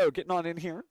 so getting on in here.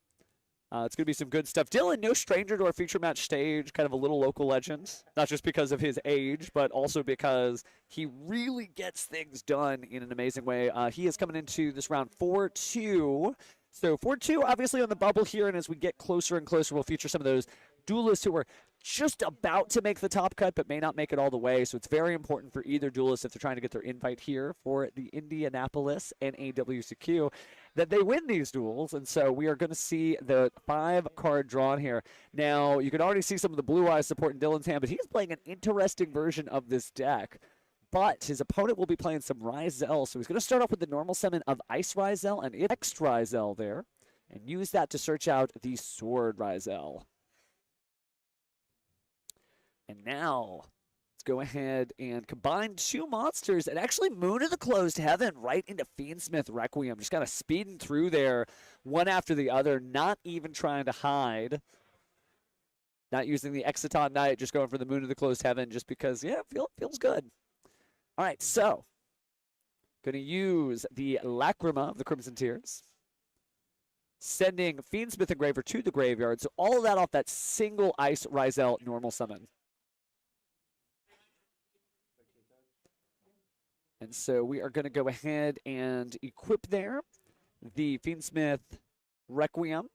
It's going to be some good stuff. Dylan, no stranger to our feature match stage, kind of a little local legend, not just because of his age, but also because he really gets things done in an amazing way. He is coming into this round 4-2. So 4-2, obviously on the bubble here, and as we get closer and closer, we'll feature some of those duelists who are just about to make the top cut, but may not make it all the way. So it's very important for either duelist, if they're trying to get their invite here for the Indianapolis NAWCQ, that they win these duels. And so we are going to see the 5-card drawn here. Now, you can already see some of the blue eyes supporting Dylan's hand, but he's playing an interesting version of this deck. But his opponent will be playing some Ryzeal, so he's going to start off with the normal summon of Ice Ryzeal and X Ryzeal there, and use that to search out the Sword Ryzeal. And now, let's go ahead and combine 2 monsters and actually Moon of the Closed Heaven right into FiendSmith Requiem. Just kind of speeding through there, one after the other, not even trying to hide. Not using the Exciton Knight, just going for the Moon of the Closed Heaven just because, yeah, feels good. All right, so going to use the Lacrima of the Crimson Tears, sending FiendSmith Engraver to the graveyard. So all of that off that single Ice Ryzeal normal summon. And so we are going to go ahead and equip there the FiendSmith Requiem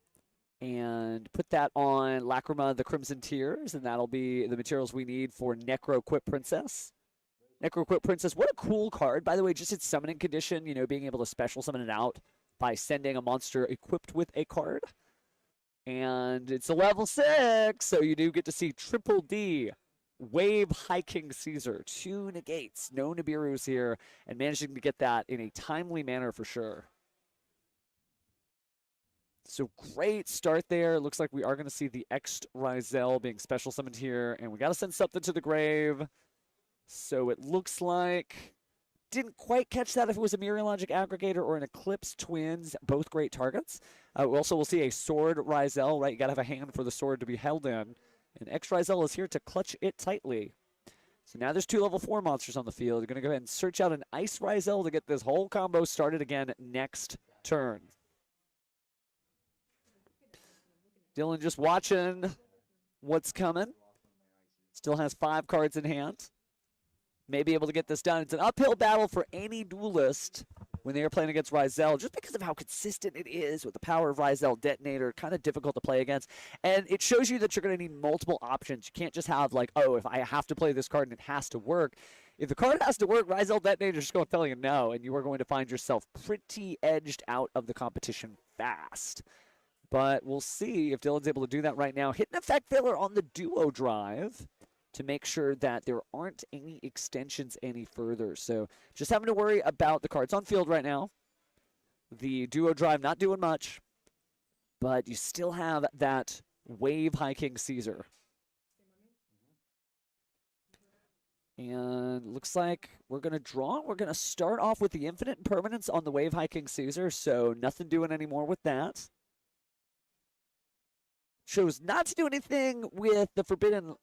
and put that on Lacrima of the Crimson Tears, and that'll be the materials we need for Necro Quip Princess. Necro Quip Princess, what a cool card. By the way, just its summoning condition, you know, being able to special summon it out by sending a monster equipped with a card. And it's a level 6, so you do get to see Triple D, Wave High King Caesar, 2 negates, no Nibiru's here, and managing to get that in a timely manner for sure. So great start there. Looks like we are going to see the X Ryzeal being special summoned here, and we got to send something to the grave. So it looks like, didn't quite catch that if it was a Mirror Logic Aggregator or an Eclipse Twins, both great targets. Also, we'll see a Sword Ryzeal, right? You got to have a hand for the sword to be held in. And X Ryzeal is here to clutch it tightly. So now there's 2 level 4 monsters on the field. You're going to go ahead and search out an Ice Ryzeal to get this whole combo started again next turn. Dylan just watching what's coming. Still has 5 cards in hand. May be able to get this done. It's an uphill battle for any duelist when they are playing against Ryzeal, just because of how consistent it is with the power of Ryzeal Detonator. Kind of difficult to play against. And it shows you that you're going to need multiple options. You can't just have like, oh, if I have to play this card and it has to work. If the card has to work, Ryzeal Detonator is just going to tell you no, and you are going to find yourself pretty edged out of the competition fast. But we'll see if Dylan's able to do that right now. Hit an effect filler on the duo drive to make sure that there aren't any extensions any further. So just having to worry about the cards on field right now. The duo drive not doing much, but you still have that Wave High King Caesar. And looks like we're going to draw. We're going to start off with the Infinite Impermanence on the Wave High King Caesar, so nothing doing anymore with that. Chose not to do anything with the Forbidden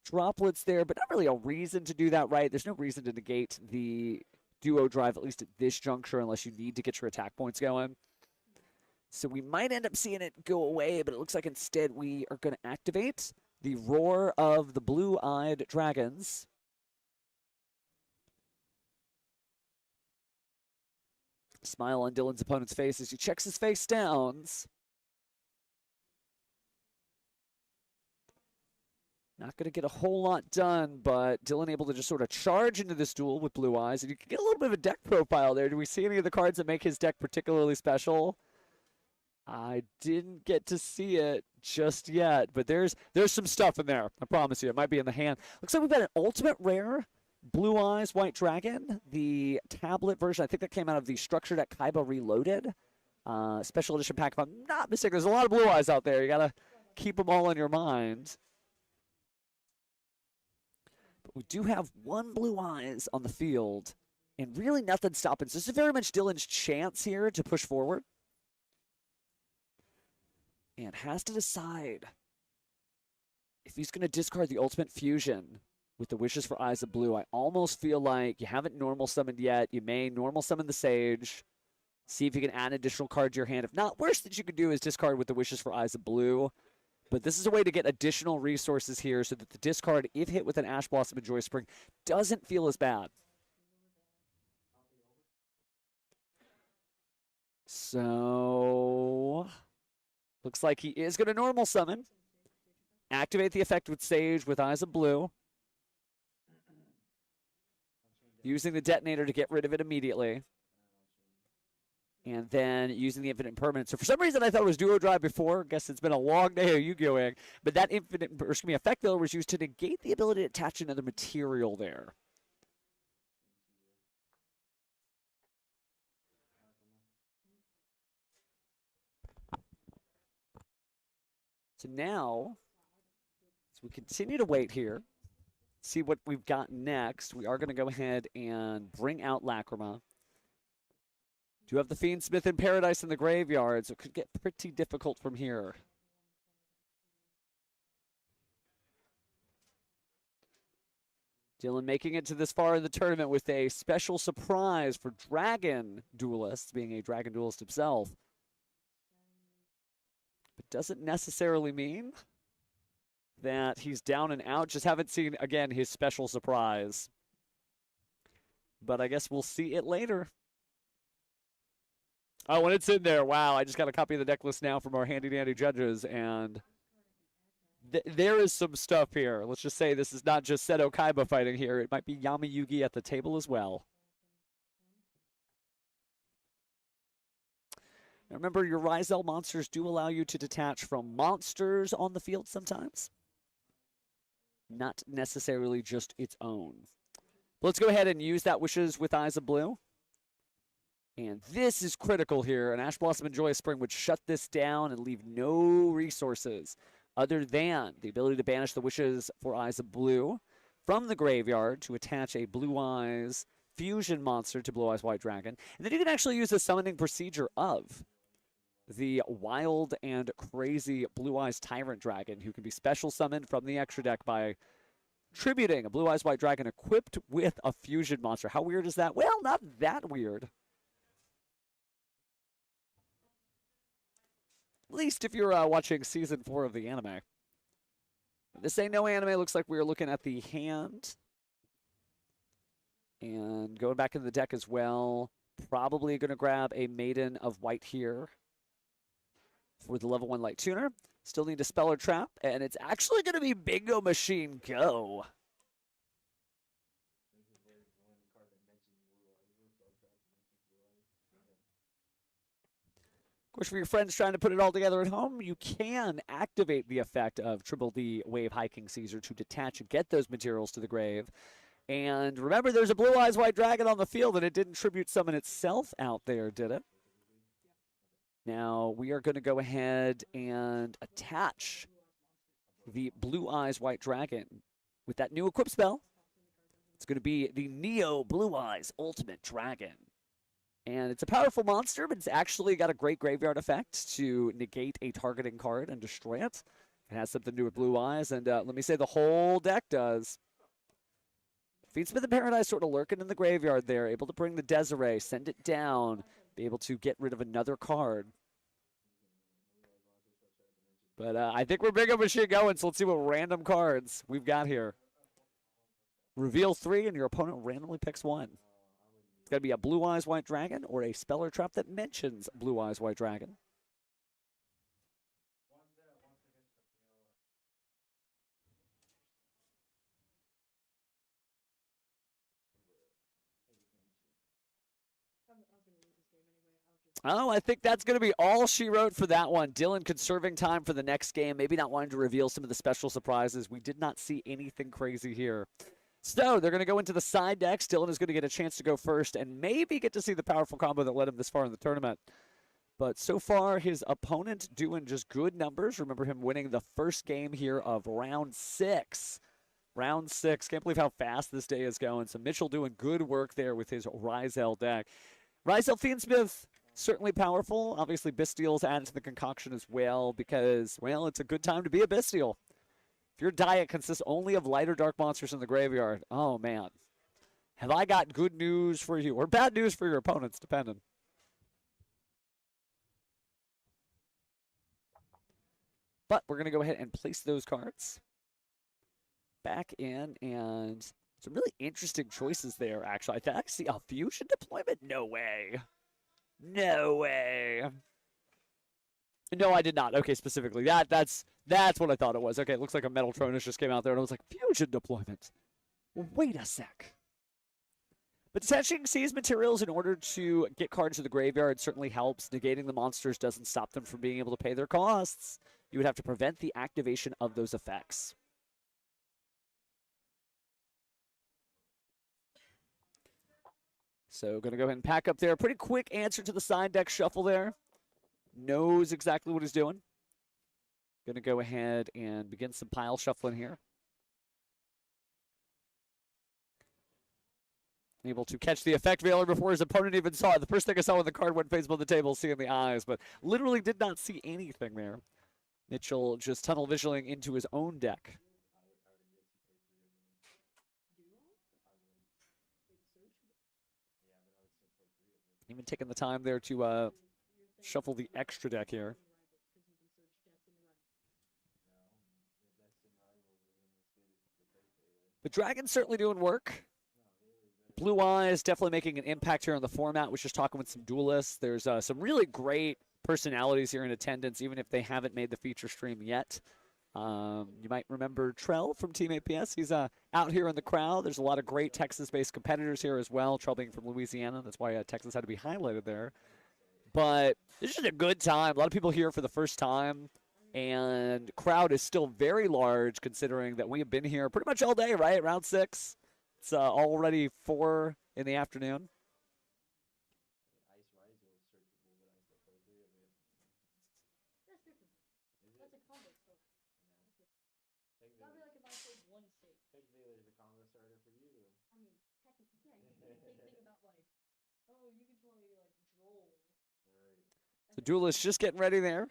Droplets there, but not really a reason to do that, right? There's no reason to negate the duo drive, at least at this juncture, unless you need to get your attack points going. So we might end up seeing it go away, but it looks like instead we are going to activate the Roar of the Blue-Eyed Dragons. Smile on Dylan's opponent's face as he checks his face downs. Not going to get a whole lot done, but Dylan able to just sort of charge into this duel with Blue Eyes. And you can get a little bit of a deck profile there. Do we see any of the cards that make his deck particularly special? I didn't get to see it just yet, but there's some stuff in there. I promise you. It might be in the hand. Looks like we've got an ultimate rare Blue Eyes White Dragon. The tablet version, I think that came out of the Structure Deck Kaiba Reloaded. Special edition pack, if I'm not mistaken. There's a lot of Blue Eyes out there. You got to keep them all in your mind. But we do have 1 Blue Eyes on the field, and really nothing stopping. So this is very much Dylan's chance here to push forward. And has to decide if he's going to discard the Ultimate Fusion with the Wishes for Eyes of Blue. I almost feel like you haven't normal summoned yet. You may normal summon the Sage, See if you can add an additional card to your hand. If not, worst that you could do is discard with the Wishes for Eyes of Blue. But this is a way to get additional resources here so that the discard, if hit with an Ash Blossom and Joy Spring, doesn't feel as bad. So, looks like he is going to normal summon. Activate the effect with Sage with Eyes of Blue. Using the detonator to get rid of it immediately. And then using the Infinite Impermanence. So for some reason I thought it was Duo Drive before. Guess it's been a long day of Yu-Gi-Oh! But that effect though was used to negate the ability to attach another material there. So now, as we continue to wait here, see what we've got next, we are going to go ahead and bring out Lacrima. Do have the FiendSmith in Paradise in the graveyard, so it could get pretty difficult from here. Dylan making it to this far in the tournament with a special surprise for Dragon Duelists, being a Dragon Duelist himself. But doesn't necessarily mean that he's down and out. Just haven't seen, again, his special surprise. But I guess we'll see it later. Oh, when it's in there, wow, I just got a copy of the deck list now from our handy-dandy judges, and there is some stuff here. Let's just say this is not just Seto Kaiba fighting here. It might be Yami Yugi at the table as well. Now remember, your Ryzeal monsters do allow you to detach from monsters on the field sometimes. Not necessarily just its own. Let's go ahead and use that Wishes with Eyes of Blue. And this is critical here. An Ash Blossom and Joyous Spring would shut this down and leave no resources other than the ability to banish the Wishes for Eyes of Blue from the graveyard to attach a Blue Eyes fusion monster to Blue Eyes White Dragon. And then you can actually use the summoning procedure of the wild and crazy Blue Eyes Tyrant Dragon, who can be special summoned from the extra deck by tributing a Blue Eyes White Dragon equipped with a fusion monster. How weird is that? Well, not that weird. At least if you're watching Season 4 of the anime. This ain't no anime. Looks like we're looking at the hand. And going back in the deck as well. Probably going to grab a Maiden of White here for the level 1 Light Tuner. Still need a Speller Trap. And it's actually going to be Bingo Machine Go. Of course, for your friends trying to put it all together at home, you can activate the effect of Triple D Wave Hiking Caesar to detach and get those materials to the grave. And remember, there's a Blue Eyes White Dragon on the field, and it didn't tribute summon itself out there, did it? Now, we are going to go ahead and attach the Blue Eyes White Dragon with that new equip spell. It's going to be the Neo Blue Eyes Ultimate Dragon. And it's a powerful monster, but it's actually got a great graveyard effect to negate a targeting card and destroy it. It has something to do with Blue Eyes, and let me say the whole deck does. FiendSmith in Paradise sort of lurking in the graveyard there, able to bring the Desiree, send it down, be able to get rid of another card. But I think we're Bingo Machine going, so let's see what random cards we've got here. Reveal 3, and your opponent randomly picks 1. It's got to be a Blue Eyes White Dragon or a Speller Trap that mentions Blue Eyes White Dragon. Oh, I think that's going to be all she wrote for that one. Dylan conserving time for the next game, maybe not wanting to reveal some of the special surprises. We did not see anything crazy here. So they're going to go into the side decks. Dylan is going to get a chance to go first and maybe get to see the powerful combo that led him this far in the tournament. But so far, his opponent doing just good numbers. Remember him winning the first game here of round 6. Round 6. Can't believe how fast this day is going. So Mitchell doing good work there with his Ryzeal deck. Ryzeal FiendSmith, certainly powerful. Obviously, Bystial's added to the concoction as well because, well, it's a good time to be a Bystial. If your diet consists only of light or dark monsters in the graveyard, oh, man. Have I got good news for you or bad news for your opponents, depending. But we're going to go ahead and place those cards back in, and some really interesting choices there, actually. I thought I see a fusion deployment. No way. No way. No, I did not. Okay, specifically. That's what I thought it was. Okay, it looks like a Metal Tronus just came out there, and I was like, fusion deployment. Well, wait a sec. But detaching seized materials in order to get cards to the graveyard certainly helps. Negating the monsters doesn't stop them from being able to pay their costs. You would have to prevent the activation of those effects. So going to go ahead and pack up there. Pretty quick answer to the side deck shuffle there. Knows exactly what he's doing. Going to go ahead and begin some pile shuffling here. Able to catch the effect veiler before his opponent even saw it. The first thing I saw when the card went face on the table, seeing the eyes, but literally did not see anything there. Mitchell just tunnel visioning into his own deck. Even taking the time there to shuffle the extra deck here. The Dragon's certainly doing work. Blue Eyes definitely making an impact here on the format. Was just talking with some duelists. There's some really great personalities here in attendance, even if they haven't made the feature stream yet. You might remember Trell from Team APS. He's out here in the crowd. There's a lot of great Texas-based competitors here as well. Trell being from Louisiana. That's why Texas had to be highlighted there. But it's just a good time. A lot of people here for the first time. And crowd is still very large considering that we have been here pretty much all day, right? Round 6. It's already 4 in the afternoon. The duelist just getting ready there.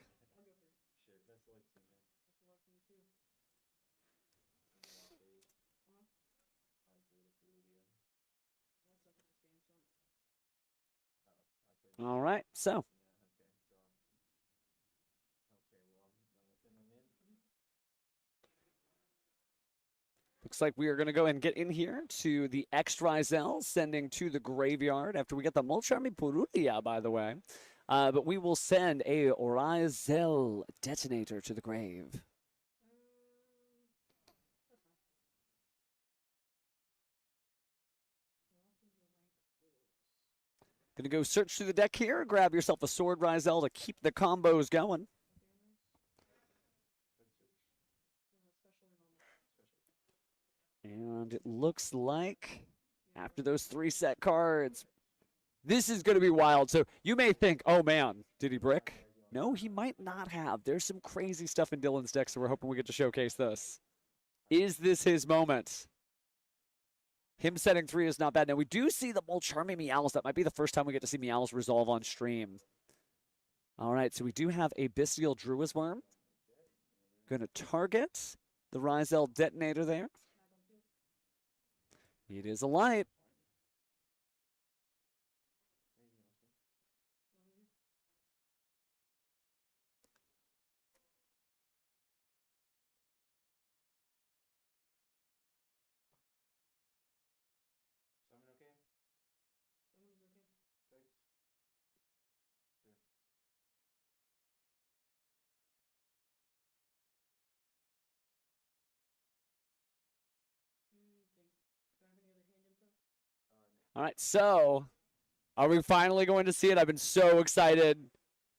All right, so. Looks like we are going to go and get in here to the X Ryzeal, sending to the graveyard after we get the Molcharmi Purulia, by the way. But we will send a Ryzeal detonator to the grave. Going to go search through the deck here. Grab yourself a Sword Ryzeal to keep the combos going. And it looks like after those 3 set cards, this is going to be wild. So you may think, oh man, did he brick? No, he might not have. There's some crazy stuff in Dylan's deck, so we're hoping we get to showcase this. Is this his moment? Him setting 3 is not bad. Now, we do see the Molcharmi Meowls. That might be the first time we get to see Meowls resolve on stream. All right, so we do have a Bestial Druid's Worm. Going to target the Ryzeal detonator there. It is a light. All right, so are we finally going to see it? I've been so excited.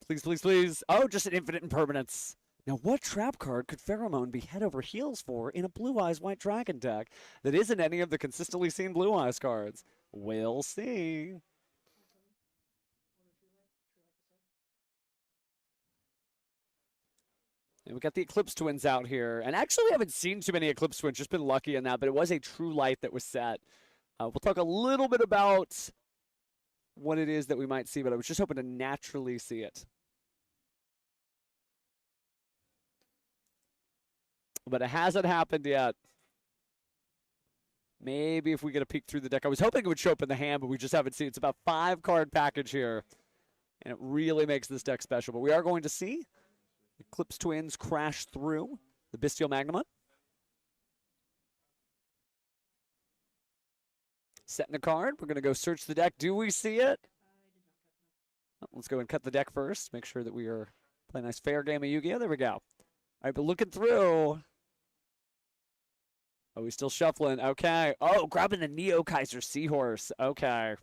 Please, please, please. Oh, just an infinite impermanence. Now, what trap card could Pheromone be head over heels for in a Blue Eyes White Dragon deck that isn't any of the consistently seen Blue Eyes cards? We'll see. And we got the Eclipse Twins out here. And actually, I haven't seen too many Eclipse Twins, just been lucky in that, but it was a True Light that was set. We'll talk a little bit about what it is that we might see, but I was just hoping to naturally see it. But it hasn't happened yet. Maybe if we get a peek through the deck. I was hoping it would show up in the hand, but we just haven't seen it. It's about 5-card package here, and it really makes this deck special. But we are going to see Eclipse Twins crash through the Bestial Magnamut. Setting a card. We're going to go search the deck. Do we see it? Oh, let's go and cut the deck first. Make sure that we are playing a nice fair game of Yu-Gi-Oh! There we go. All right, but looking through. Oh, he's still shuffling. Okay. Oh, grabbing the Neo Kaiser Seahorse. Okay.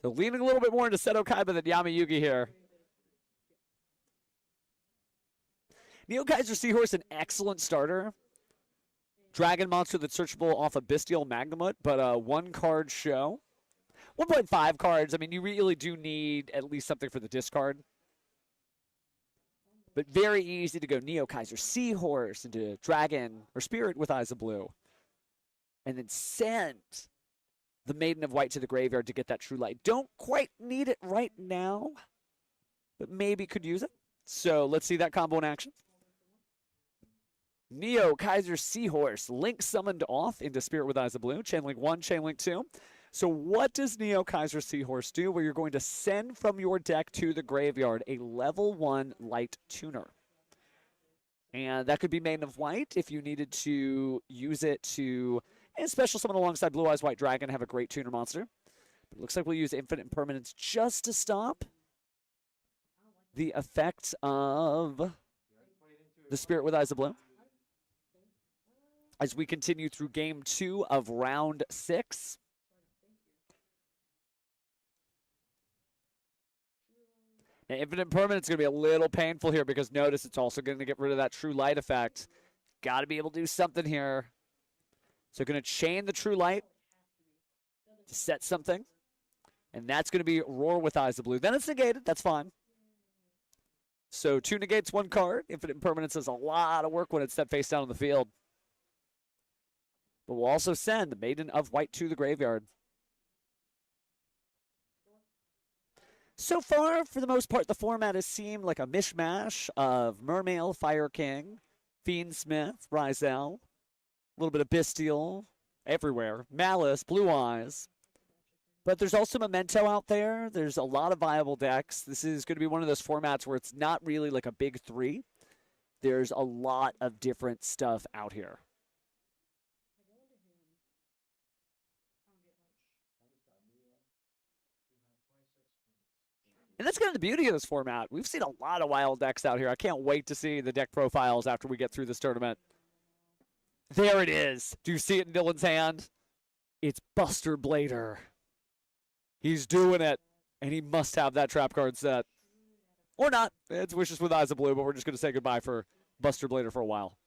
So leaning a little bit more into Seto Kaiba than Yami-Yugi here. Neo Kaiser Seahorse, an excellent starter. Dragon monster that's searchable off a Bestial Magnamut, but a one-card show. 1.5 cards. I mean, you really do need at least something for the discard. But very easy to go Neo Kaiser Seahorse into Dragon or Spirit with Eyes of Blue. And then send the Maiden of White to the graveyard to get that True Light. Don't quite need it right now, but maybe could use it. So let's see that combo in action. Neo Kaiser Seahorse, Link summoned off into Spirit with Eyes of Blue. Chainlink 1, Chainlink 2. So what does Neo Kaiser Seahorse do? Where you're going to send from your deck to the graveyard a level 1 light tuner. And that could be Maiden of White if you needed to use it to special summon alongside Blue Eyes White Dragon, have a great tuner monster. But it looks like we'll use Infinite Impermanence just to stop the effect of the Spirit with Eyes of Blue. As we continue through game 2 of round 6. Now, Infinite Impermanence is going to be a little painful here because notice it's also going to get rid of that True Light effect. Got to be able to do something here. So going to chain the True Light to set something. And that's going to be Roar with Eyes of Blue. Then it's negated. That's fine. So 2 negates 1 card. Infinite Impermanence does a lot of work when it's set face down on the field. But we'll also send the Maiden of White to the graveyard. So far, for the most part, the format has seemed like a mishmash of Mermail, Fire King, FiendSmith, Ryzeal, a little bit of Bestial, everywhere, Malice, Blue Eyes. But there's also Memento out there. There's a lot of viable decks. This is going to be one of those formats where it's not really like a big 3. There's a lot of different stuff out here. And that's kind of the beauty of this format. We've seen a lot of wild decks out here. I can't wait to see the deck profiles after we get through this tournament. There it is. Do you see it in Dylan's hand? It's Buster Blader. He's doing it, and he must have that trap card set. Or not. It's Wishes with Eyes of Blue, but we're just going to say goodbye for Buster Blader for a while.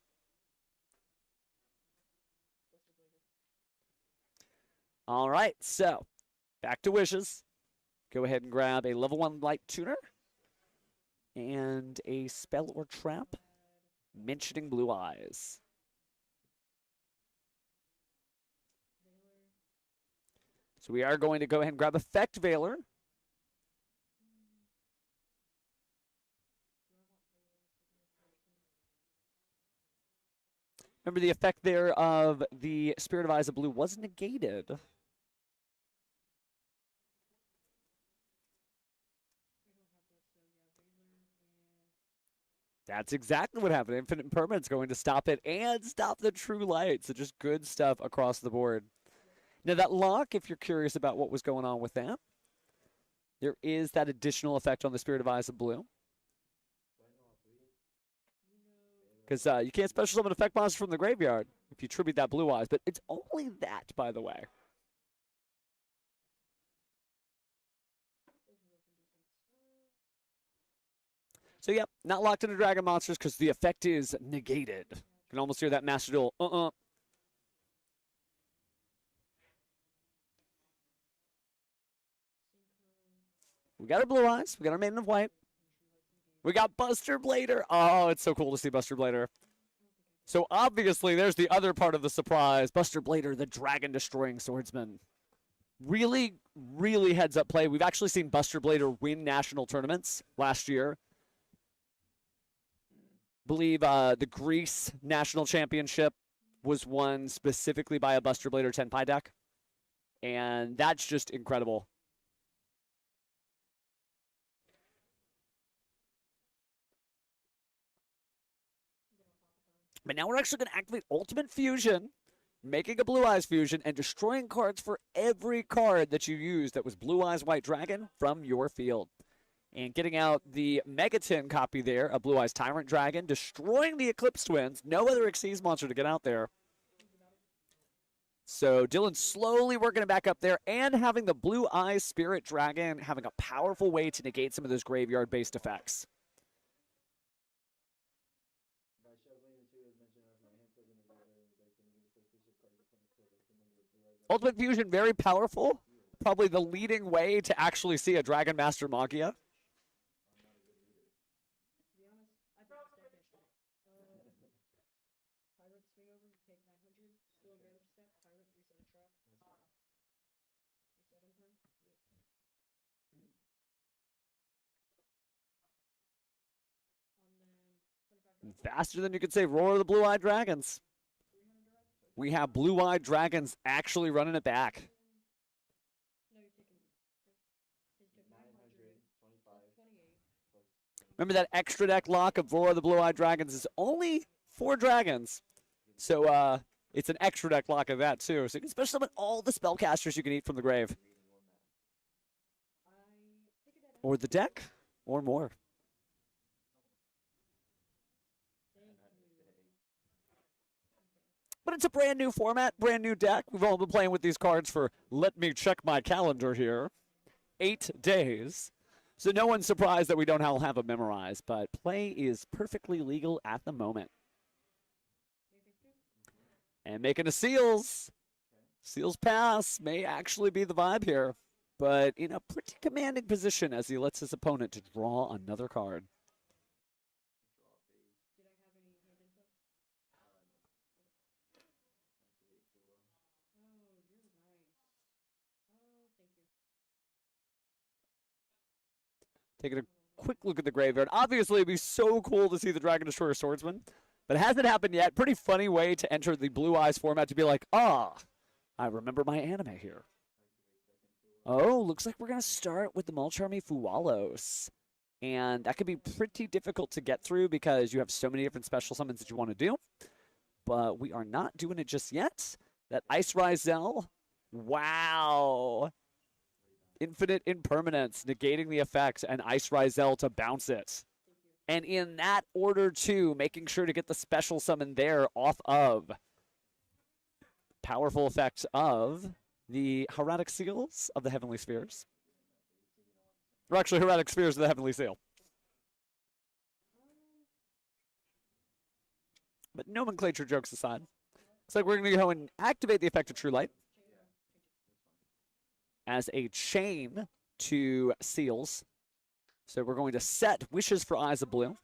All right, so back to Wishes. Go ahead and grab a level 1 light tuner and a spell or trap mentioning Blue Eyes. So we are going to go ahead and grab Effect Veiler. Remember the effect there of the Spirit of Eyes of Blue was negated. That's exactly what happened. Infinite Impermanence going to stop it and stop the True Light. So just good stuff across the board. Now that lock, if you're curious about what was going on with that, there is that additional effect on the Spirit of Eyes of Blue. Because you can't special summon effect monster from the graveyard if you tribute that Blue Eyes. But it's only that, by the way. So, yeah, not locked into Dragon Monsters because the effect is negated. You can almost hear that Master Duel. We got our Blue Eyes. We got our Maiden of White. We got Buster Blader. Oh, it's so cool to see Buster Blader. So, obviously, there's the other part of the surprise. Buster Blader, the dragon-destroying swordsman. Really, really heads-up play. We've actually seen Buster Blader win national tournaments last year. Believe the Greece National Championship was won specifically by a Buster Blader Tenpai deck. And that's just incredible. But now we're actually going to activate Ultimate Fusion, making a Blue Eyes Fusion, and destroying cards for every card that you used that was Blue Eyes White Dragon from your field. And getting out the Megaton copy there, a Blue Eyes Tyrant Dragon, destroying the Eclipse Twins. No other Xyz monster to get out there. So Dylan slowly working it back up there, and having the Blue Eyes Spirit Dragon having a powerful way to negate some of those graveyard-based effects. Ultimate Fusion, very powerful. Probably the leading way to actually see a Dragon Master Magia. Faster than you could say Roar of the Blue-Eyed Dragons. We have Blue-Eyed Dragons actually running it back. Remember that extra deck lock of Roar of the Blue-Eyed Dragons is only 4 dragons. So it's an extra deck lock of that too. So you can special summon all the spellcasters you can eat from the grave. Or the deck, or more. But it's a brand new format, brand new deck. We've all been playing with these cards for, let me check my calendar here, 8 days. So no one's surprised that we don't all have it memorized, but play is perfectly legal at the moment. And making a Seals. Seals pass may actually be the vibe here, but in a pretty commanding position as he lets his opponent to draw another card. Taking a quick look at the graveyard. Obviously, it'd be so cool to see the Dragon Destroyer Swordsman, but it hasn't happened yet. Pretty funny way to enter the Blue Eyes format, to be like, I remember my anime here. Oh, looks like we're going to start with the Mulcharmy Fuwalos. And that could be pretty difficult to get through because you have so many different special summons that you want to do. But we are not doing it just yet. That Ice Ryzeal. Wow. Infinite Impermanence, negating the effect, and Ice Ryzeal to bounce it. And in that order, too, making sure to get the special summon there off of powerful effects of the Hieratic Seals of the Heavenly Spheres. Or actually, Hieratic Spheres of the Heavenly Seal. But nomenclature jokes aside, looks like we're going to go and activate the effect of True Light as a chain to Seals. So we're going to set Wishes for Eyes of Blue.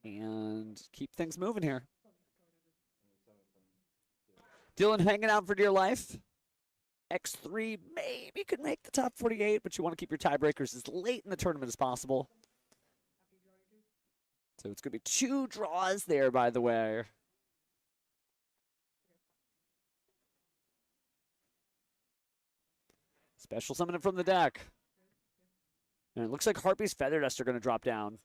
And keep things moving here. Dylan hanging out for dear life. X3 maybe could make the top 48, but you want to keep your tiebreakers as late in the tournament as possible. So it's going to be 2 draws there, by the way. Special summoning from the deck. And it looks like Harpy's Feather Dust are going to drop down.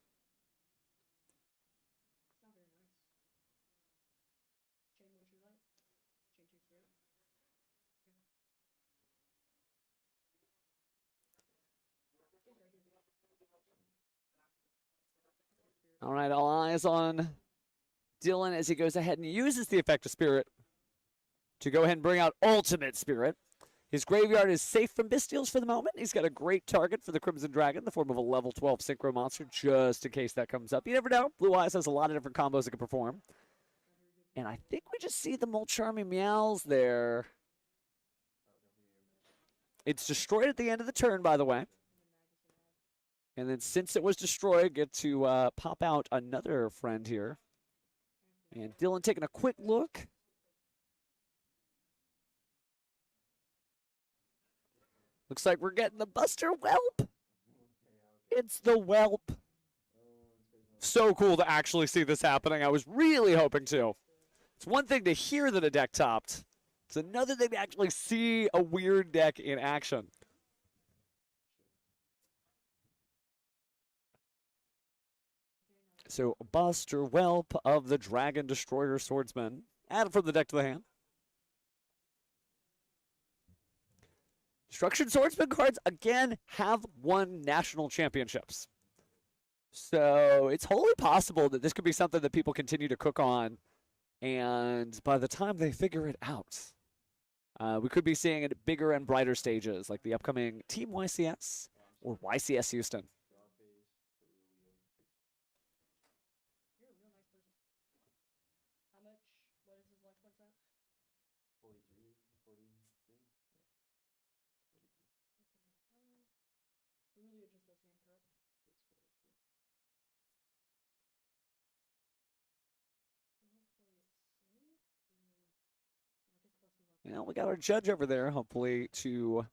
All right, all eyes on Dylan as he goes ahead and uses the effect of Spirit to go ahead and bring out Ultimate Spirit. His graveyard is safe from Bestials for the moment. He's got a great target for the Crimson Dragon in the form of a level 12 Synchro Monster, just in case that comes up. You never know. Blue Eyes has a lot of different combos it can perform. And I think we just see the Mulcharmy Meows there. It's destroyed at the end of the turn, by the way. And then since it was destroyed, get to pop out another friend here. And Dylan taking a quick look. Looks like we're getting the Buster Whelp. It's the Whelp. So cool to actually see this happening. I was really hoping to. It's one thing to hear that a deck topped. It's another thing to actually see a weird deck in action. So Buster Whelp of the Dragon Destroyer Swordsman. Added from the deck to the hand. Destruction Swordsman cards, again, have won national championships. So it's wholly possible that this could be something that people continue to cook on. And by the time they figure it out, we could be seeing it at bigger and brighter stages, like the upcoming Team YCS or YCS Houston. Well, we got our judge over there, hopefully, to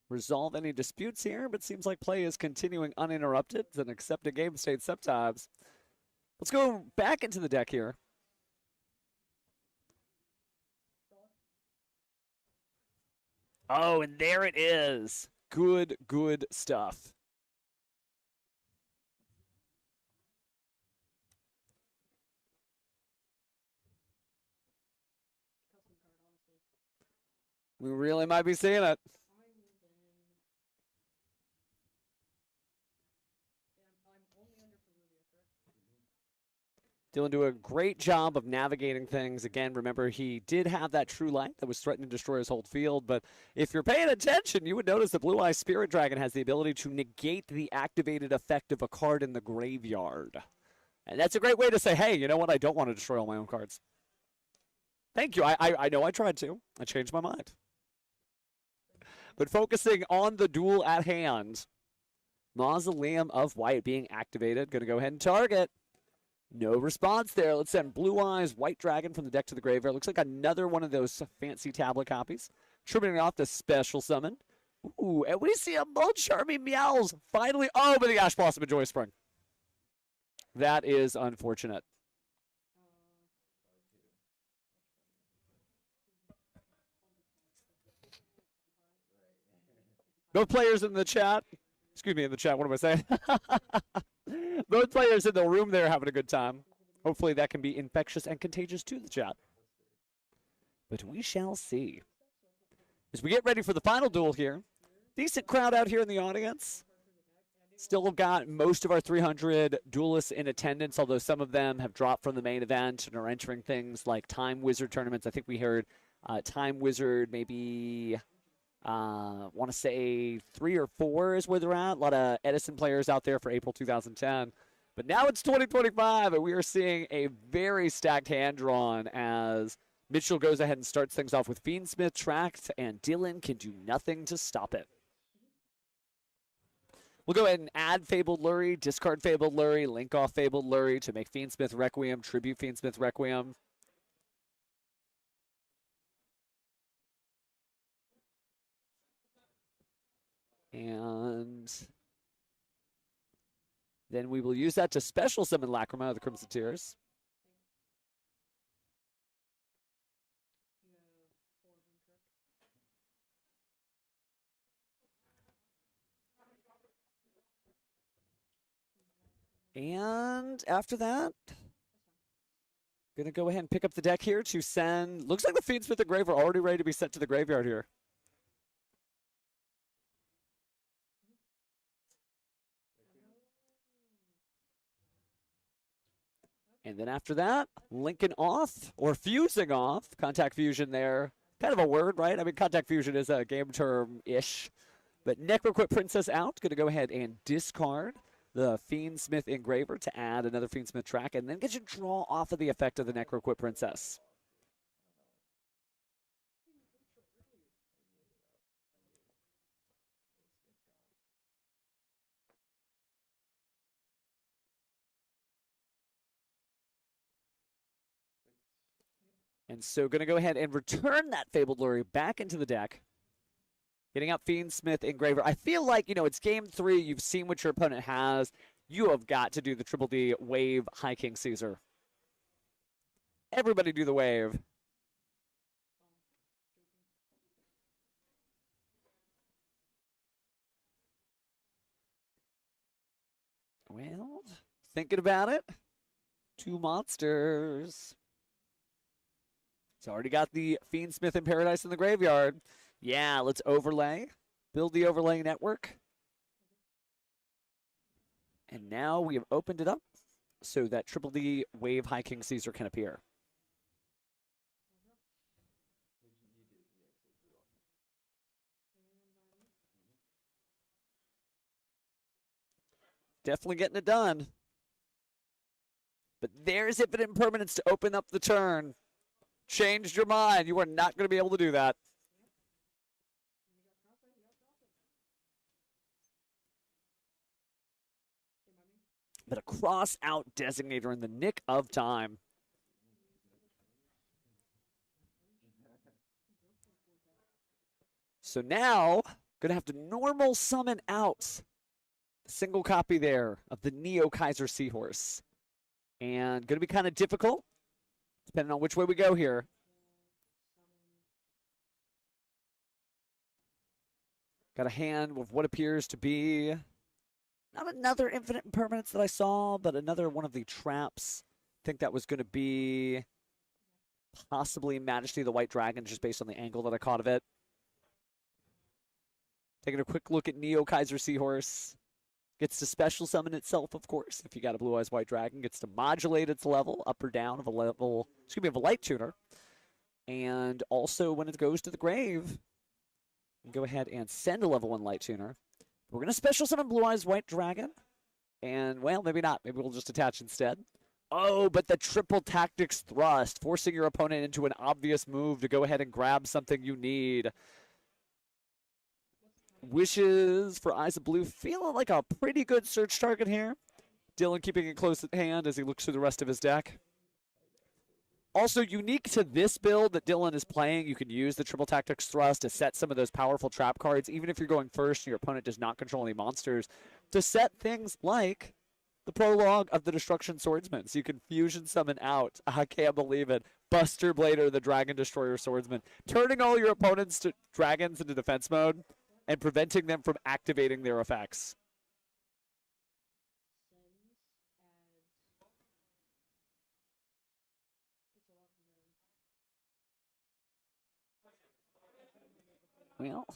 resolve any disputes here, but seems like play is continuing uninterrupted. It's an accepted game state sometimes. Let's go back into the deck here. Oh, and there it is. Good, good stuff. We really might be seeing it. Dylan doing a great job of navigating things. Again, remember, he did have that True Light that was threatening to destroy his whole field, but if you're paying attention, you would notice the Blue Eye Spirit Dragon has the ability to negate the activated effect of a card in the graveyard. And that's a great way to say, hey, you know what? I don't want to destroy all my own cards. Thank you. I know I tried to. I changed my mind. But focusing on the duel at hand, Mausoleum of White being activated. Going to go ahead and target. No response there. Let's send Blue Eyes White Dragon from the deck to the graveyard. Looks like another one of those fancy tablet copies. Trimming it off to special summon. Ooh, and we see a Mold Charming Meows finally. Oh, but the Ash Blossom and Joy Spring. That is unfortunate. Both players in the chat, excuse me, in the chat, what am I saying? Both players in the room there having a good time. Hopefully that can be infectious and contagious to the chat. But we shall see. As we get ready for the final duel here, decent crowd out here in the audience. Still got most of our 300 duelists in attendance, although some of them have dropped from the main event and are entering things like Time Wizard tournaments. I think we heard Time Wizard maybe... want to say 3 or 4 is where they're at. A lot of Edison players out there for April 2010. But now it's 2025, and we are seeing a very stacked hand drawn as Mitchell goes ahead and starts things off with FiendSmith tracked, and Dylan can do nothing to stop it. We'll go ahead and add Fabled Lurie, discard Fabled Lurie, link off Fabled Lurie to make FiendSmith Requiem, tribute FiendSmith Requiem. And then we will use that to special summon Lacrima of the Crimson Tears. And after that, going to go ahead and pick up the deck here to send, looks like the FiendSmith and Grave are already ready to be sent to the graveyard here. And then after that, linking off or fusing off. Contact fusion there. Kind of a word, right? I mean, contact fusion is a game term-ish. But Necroquip Princess out. Going to go ahead and discard the FiendSmith Engraver to add another FiendSmith track. And then get you draw off of the effect of the Necroquip Princess. And so going to go ahead and return that Fabled Lurie back into the deck. Getting out FiendSmith Engraver. I feel like, you know, it's game 3. You've seen what your opponent has. You have got to do the Triple D Wave High King Caesar. Everybody do the wave. Well, thinking about it. 2 monsters. It's already got the FiendSmith in Paradise in the graveyard. Yeah, let's overlay. Build the overlay network. And now we have opened it up so that Triple D Wave High King Caesar can appear. Definitely getting it done. But there's Infinite Impermanence to open up the turn. Changed your mind. You are not going to be able to do that. But a cross-out designator in the nick of time. So now, going to have to normal summon out a single copy there of the Neo Kaiser Seahorse. And going to be kind of difficult, depending on which way we go here. Got a hand with what appears to be not another Infinite Impermanence that I saw, but another one of the traps. I think that was going to be possibly Majesty of the White Dragon, just based on the angle that I caught of it. Taking a quick look at Neo Kaiser Seahorse. Gets to special summon itself, of course, if you got a Blue Eyes White Dragon. Gets to modulate its level up or down of a level, excuse me, of a light tuner. And also when it goes to the grave, go ahead and send a level 1 light tuner. We're going to special summon Blue Eyes White Dragon. And, well, maybe not. Maybe we'll just attach instead. Oh, but the triple tactics thrust, forcing your opponent into an obvious move to go ahead and grab something you need. Wishes for Eyes of Blue, feeling like a pretty good search target here. Dylan keeping it close at hand as he looks through the rest of his deck. Also unique to this build that Dylan is playing, you can use the Triple Tactics Thrust to set some of those powerful trap cards, even if you're going first and your opponent does not control any monsters, to set things like the prologue of the Destruction Swordsman. So you can fusion summon out, I can't believe it, Buster Blader, the Dragon Destroyer Swordsman, turning all your opponents to dragons into defense mode and preventing them from activating their effects. Well,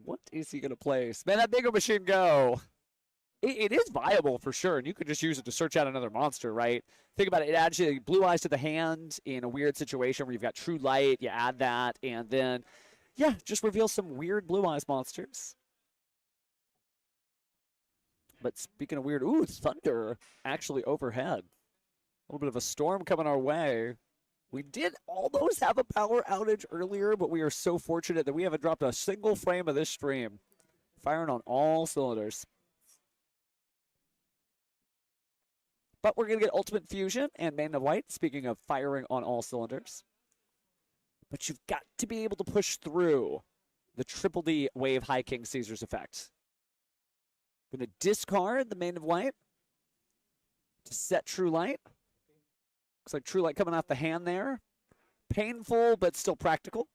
what is he going to place? Man, that Bingo Machine go. It is viable for sure, and you could just use it to search out another monster, right? Think about it. It adds you Blue Eyes to the hand in a weird situation where you've got True Light. You add that, and then, yeah, just reveal some weird Blue Eyes monsters. But speaking of weird, ooh, thunder actually overhead. A little bit of a storm coming our way. We did almost have a power outage earlier, but we are so fortunate that we haven't dropped a single frame of this stream. Firing on all cylinders. But we're going to get Ultimate Fusion and Maiden of White, speaking of firing on all cylinders. But you've got to be able to push through the Triple D Wave High King Caesar's effect. Going to discard the Maiden of White to set True Light. Looks like True Light coming off the hand there. Painful, but still practical.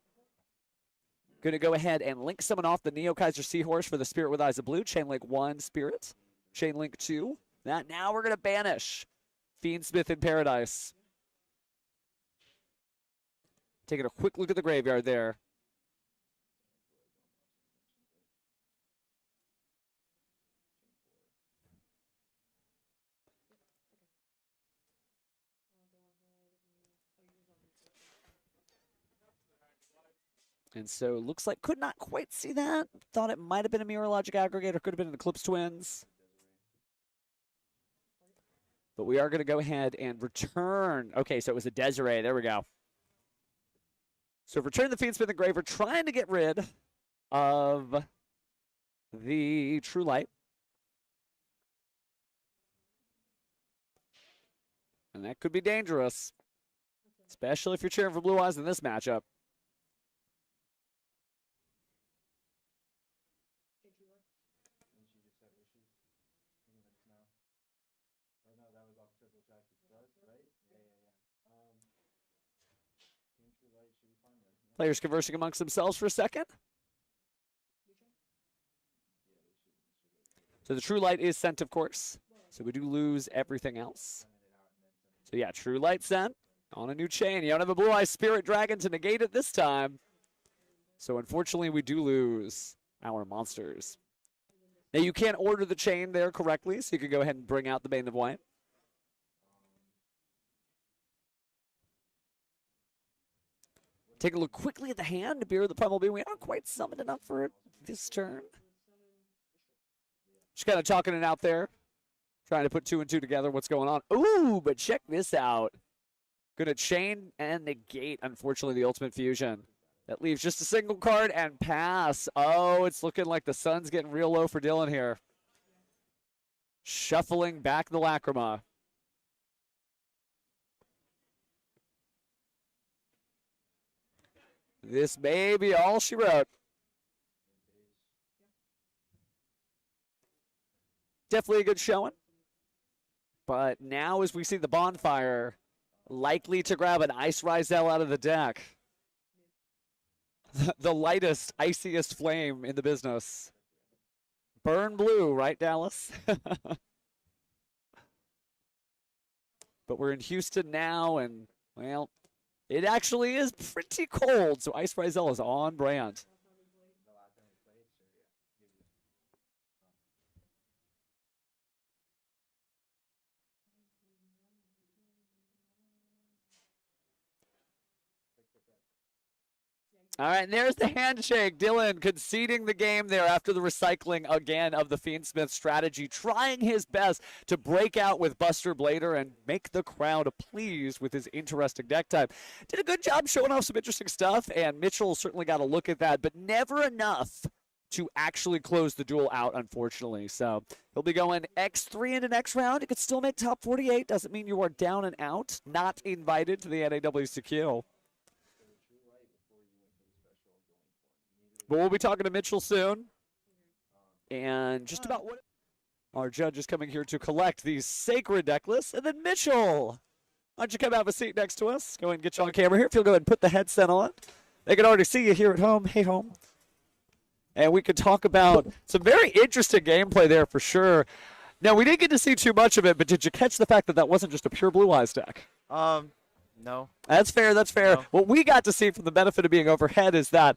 Going to go ahead and link summon off the Neo Kaiser Seahorse for the Spirit with Eyes of Blue. Chain Link 1 Spirit. Chain Link 2. Now we're going to banish FiendSmith in Paradise. Taking a quick look at the graveyard there. And so it looks like, could not quite see that. Thought it might have been a Mirror Logic Aggregator, could have been an Eclipse Twins. But we are going to go ahead and return. Okay, so it was a Desiree. There we go. So return the FiendSmith Engraver, trying to get rid of the True Light. And that could be dangerous, especially if you're cheering for Blue Eyes in this matchup. Players conversing amongst themselves for a second. So the True Light is sent, of course. So we do lose everything else. So yeah, True Light Scent on a new chain. You don't have a Blue Eyes Spirit Dragon to negate it this time. So unfortunately, we do lose our monsters. Now you can't order the chain there correctly, so you can go ahead and bring out the Bane of White. Take a look quickly at the hand. Beer of the Primal Being. We aren't quite summoned enough for it this turn. Just kind of chalking it out there. Trying to put 2 and 2 together. What's going on? Ooh, but check this out. Gonna chain and negate, unfortunately, the Ultimate Fusion. That leaves just a single card and pass. Oh, it's looking like the sun's getting real low for Dylan here. Shuffling back the Lacrima. This may be all she wrote. Definitely a good showing. But now as we see the bonfire, likely to grab an Ice Ryzeal out of the deck. The lightest, iciest flame in the business. Burn blue, right, Dallas? But we're in Houston now, and, well, it actually is pretty cold, so Ice Ryzeal is on brand. All right, and there's the handshake. Dylan conceding the game there after the recycling again of the FiendSmith strategy, trying his best to break out with Buster Blader and make the crowd pleased with his interesting deck type. Did a good job showing off some interesting stuff, and Mitchell certainly got a look at that, but never enough to actually close the duel out, unfortunately. So he'll be going X3 into next round. He could still make top 48. Doesn't mean you are down and out, not invited to the NAWCQ. But we'll be talking to Mitchell soon. And just about what our judge is coming here to collect the sacred necklace. And then Mitchell, why don't you come have a seat next to us? Go ahead and get you on camera here. If you'll go ahead and put the headset on. They can already see you here at home. Hey, home. And we could talk about some very interesting gameplay there for sure. Now, we didn't get to see too much of it, but did you catch the fact that that wasn't just a pure Blue Eyes deck? No. That's fair, that's fair. No. What we got to see from the benefit of being overhead is that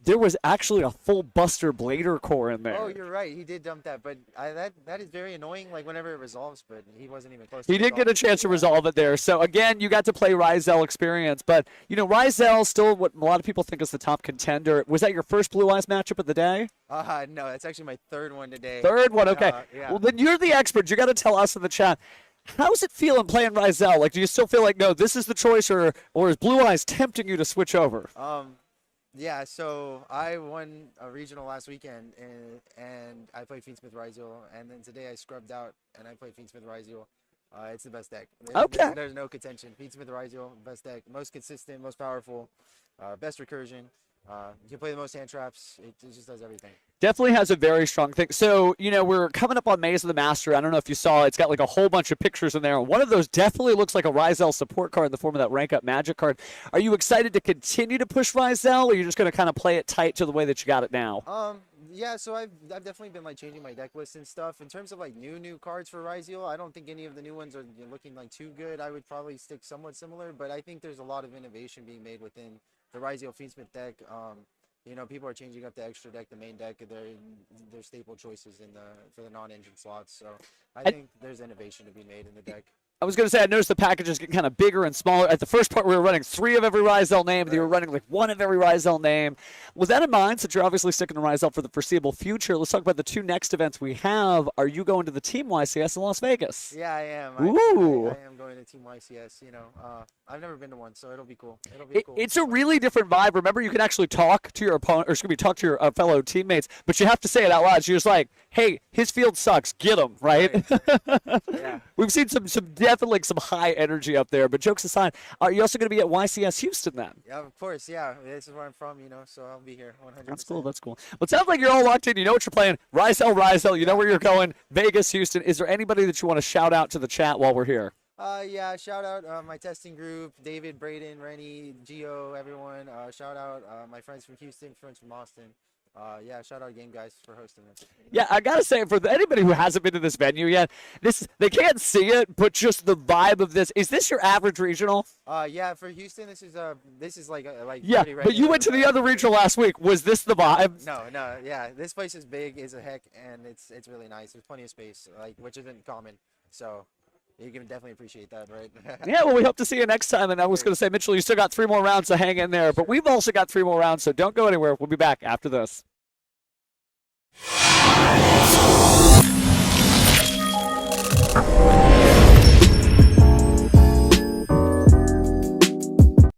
there was actually a full Buster Blader core in there. Oh, you're right. He did dump that, but that is very annoying. Like whenever it resolves, but he wasn't even close. He did get a chance to resolve it there. So again, you got to play Ryzeal experience, but you know Ryzeal still what a lot of people think is the top contender. Was that your first Blue Eyes matchup of the day? No, that's actually my third one today. Third one, okay. Yeah. Well, then you're the expert. You got to tell us in the chat. How's it feeling playing Ryzeal? Like, do you still feel like no, this is the choice, or is Blue Eyes tempting you to switch over? Yeah, so I won a regional last weekend, and I played FiendSmith Ryzeal, and then today I scrubbed out, and I played FiendSmith Ryzeal. It's the best deck. Okay. There's no contention. FiendSmith Ryzeal, best deck, most consistent, most powerful, best recursion. You can play the most hand traps. It just does everything. Definitely has a very strong thing. So, you know, we're coming up on Maze of the Master. I don't know if you saw, it's got like a whole bunch of pictures in there. One of those definitely looks like a Ryzeal support card in the form of that rank up magic card. Are you excited to continue to push Ryzeal, or are you just going to kind of play it tight to the way that you got it now? Yeah, so I've definitely been like changing my deck list and stuff. In terms of like new cards for Ryzeal, I don't think any of the new ones are looking like too good. I would probably stick somewhat similar, but I think there's a lot of innovation being made within the Ryzeal FiendSmith deck. You know, people are changing up the extra deck, the main deck, their staple choices for the non-engine slots. So I think there's innovation to be made in the deck. I was going to say, I noticed the packages getting kind of bigger and smaller. At the first part, we were running 3 of every Ryzeal name. They were running like 1 of every Ryzeal name. With that in mind, since you're obviously sticking to Ryzeal for the foreseeable future, let's talk about the 2 next events we have. Are you going to the Team YCS in Las Vegas? Yeah, I am. Ooh. I am going to Team YCS. You know, I've never been to one, so it'll be cool. It'll be cool. It's a really different vibe. Remember, you can actually talk to your opponent, or talk to your fellow teammates, but you have to say it out loud. So you're just like, hey, his field sucks. Get him, right? Yeah. We've seen some definitely some high energy up there, but jokes aside, are you also going to be at YCS Houston then? Yeah, of course. Yeah, this is where I'm from, you know, so I'll be here 100%. That's cool. That's cool. Well, it sounds like you're all locked in. You know what you're playing. Ryzeal. You know where you're going. Vegas, Houston. Is there anybody that you want to shout out to the chat while we're here? Yeah, shout out my testing group, David, Braden, Rennie, Gio, everyone. Shout out my friends from Houston, friends from Austin. Yeah, shout out Game Guys for hosting this. Yeah, I gotta say, for anybody who hasn't been to this venue yet, they can't see it, but just the vibe of this. Is this your average regional? Yeah, for Houston, this is like Yeah, pretty but you went to the other regional last week. Was this the vibe? No, yeah, this place is big as a heck, and it's really nice. There's plenty of space, like which isn't common, so you can definitely appreciate that, right? Yeah, well, we hope to see you next time. And I was going to say, Mitchell, you still got 3 more rounds to hang in there, but we've also got 3 more rounds, so don't go anywhere. We'll be back after this.